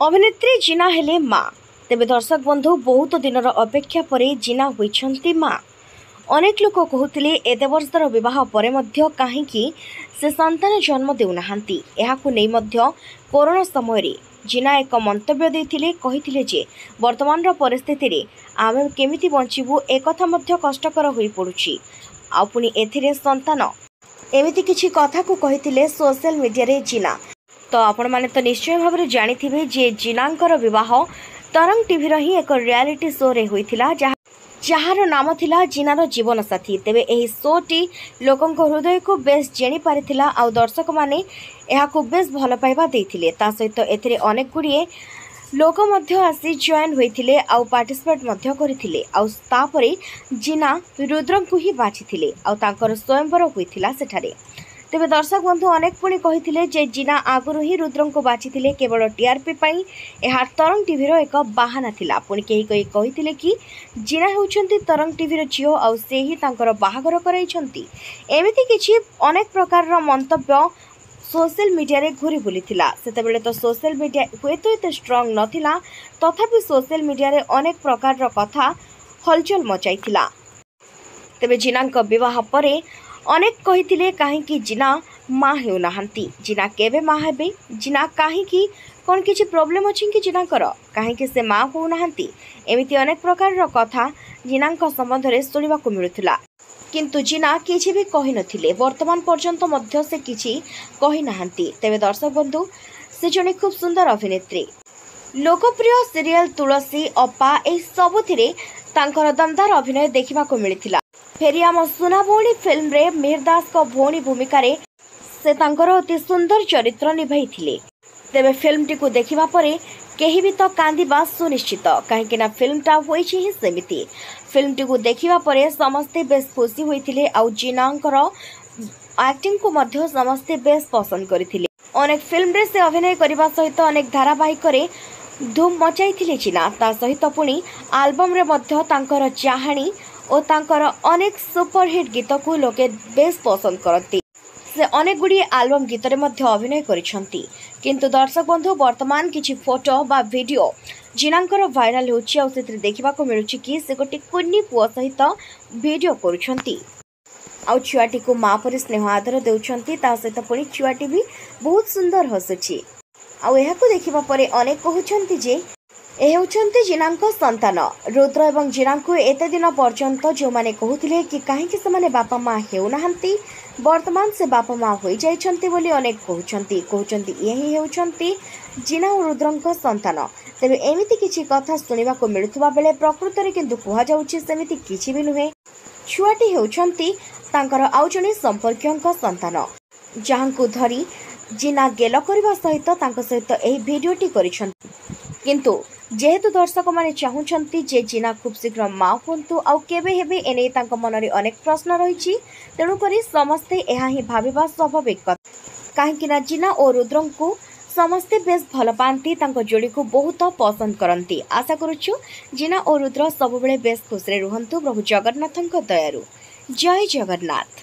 अभिनेत्री जिना हेले माँ तेबे दर्शक बंधु बहुत दिनर अपेक्षा पर जिना होइछंती माँ। अनेक लोक कहते एते वर्षर विवाह पर मध्य कहीं से संतान जन्म देउनाहांती। एहाकु नै मध्य कोरोना समय जिना एक मंतव्य देथिले कहिथिले जे वर्तमान परिस्थिति रे आमे केमिति बंचिबु एकथा मध्य कष्टकर होई पडुछि। आ पुनी एथिरे संतान एमिति किछि कथा को कहिथिले सोशल मीडिया रे जिना। तो आपण माने तो निश्चय भाव में जानिथिबे जे जिनांकर विवाह तरंग टीवी ही एक रियलिटी शो रे होइथिला जहार नाम थिला जिनार जीवन साथी। तेबे एही शोटी लोकंक हृदय को बेस जेनी पारिथिला आ दर्शक माने एहाकु बेस भल पाइबा देथिले। ता सहित एथिरे अनेक गुड़िए लोक मध्य आसी जॉइन होइथिले आ पार्टिसिपेट मध्य करिथिले। आ तापरे जिना रुद्रंकु ही बाछिथिले आ तांकर स्वयंवर होइथिला सेठारे। तेबे दर्शक बंधु अनेक पुणी कहिथिले जे जिना आगुरु ही रुद्रंकु बाछिथिले केवल टीआरपी पई। एहा तरंग टीवीर एक बाहाना थिला। पुणी केही कहिथिले कि जिना हेउछंती तरंग टीवीर झियो आ से ही तांकर बाहागर कराइछंती। एमिति किछि अनेक प्रकार मंतव्य सोशल मीडिया रे घुरी बुलीथिला। सेतेबेले तो सोशल मीडिया हुएत एते स्ट्रांग नथिला, तथापि सोशल मीडिया रे अनेक प्रकार कथा हलचल मचाइथिला। तेबे जिनांक विवाह परे अनेक कहिथिले काहेकि जिना माँ हेउनाहांती। जिना केबे माँ हेबे, जिना काहेकि कोन किछि प्रॉब्लम अछि कि जिनाकर काहेकि से माँ होउनाहांती। एमिति अनेक प्रकार कथा जिनांक संबंध रे सुनिबाकु मिलुथिला, किंतु जिना किछि भी कहि नथिले। वर्तमान पर्यंत मध्य से किछि कहि नाहांती। तेबे दर्शक बंधु से जने खूब सुंदर अभिनेत्री। लोकप्रिय सीरियल तुलसी अपा ए सबुथिरे तांकर दमदार अभिनय देखिबाकु मिलिथिला। फेरी आम सुना भौणी फिल्म रे मिहिर दास को भौणी भूमिका रे से तांकर अति सुंदर चरित्र निभाइथिले। तेबे फिल्म टी को देखिबा परे केही भी तो कांदिबा सुनिश्चित, काहेकि ना फिल्म टा होइछि ही सेमिति। फिल्म टी को देखिबा परे समस्ते बेस खुशी होइथिले आ जिनांकर एक्टिंग को मध्य समस्ते बेस पसंद करिथिले। अनेक फिल्म रे से अभिनय करबा सहित अनेक धारावाहिक रे धूम मचाइथिले जिना। ता सहित पुणी एल्बम रे मध्य तांकर चाहाणी और तांकर अनेक सुपरहिट गीत को लोके बेस पसंद करती। से अनेक गुड़िए एल्बम गीत रे मध्य अभिनय करिसंती। किंतु दर्शक बंधु वर्तमान किछि फोटो बा वीडियो जिनांकर वायरल होछि आ सेतिर देखिबाको मिलुछि कि से गोटे कुन्नी पुओ सहित वीडियो करुछंती आ छुआटी को माँ पर स्नेह आदर देउछंती। ता सहित पुणी छुआटी भी बहुत सुंदर हसुछि। आ एहाको देखिबा परे अनेक कहउछंती जे ए होउछंती जिनांक संतान। रुद्र एवं जिनांकु एते दिन पर्यंत जो माने कहउथिले कि काहेकि से माने बापा माँ हेउनाहांती, वर्तमान से बापा माँ होई जाइछंती बोली अनेक कहउछंती यही हेउछंती जिना और रुद्रंक संतान। तेबे एमिति किछि कथा सुनिबा को मिलुथबा बेले प्रकृत रे किंतु कुहा जाउछि सेमिति किछि भी नुहे। छुआटी हेउछंती तांकर आउ जणे संपर्कयंक संतान, जहांकु धरी जिना गेल करबा सहित तांक सहित एही वीडियोटी करिछंती। किंतु जेहेतु दर्शक माने चाहुछंती जे जिना खूब शीघ्र माँ हुंतु आउ केबे हेबे एने तांक मनरे अनेक प्रश्न रहिछि। तेणु करी समस्ते एहा ही भाबिबा स्वाभाविक कथा, काहेकि ना जिना और रुद्रंकु समस्ते बेस भल पांती, तांक जोड़ी को बहुत पसंद करंती। आशा करूछु जिना और रुद्र सब बेले बेस खुश रे रुहंतु प्रभु जगन्नाथंक दयारु। जय जगन्नाथ।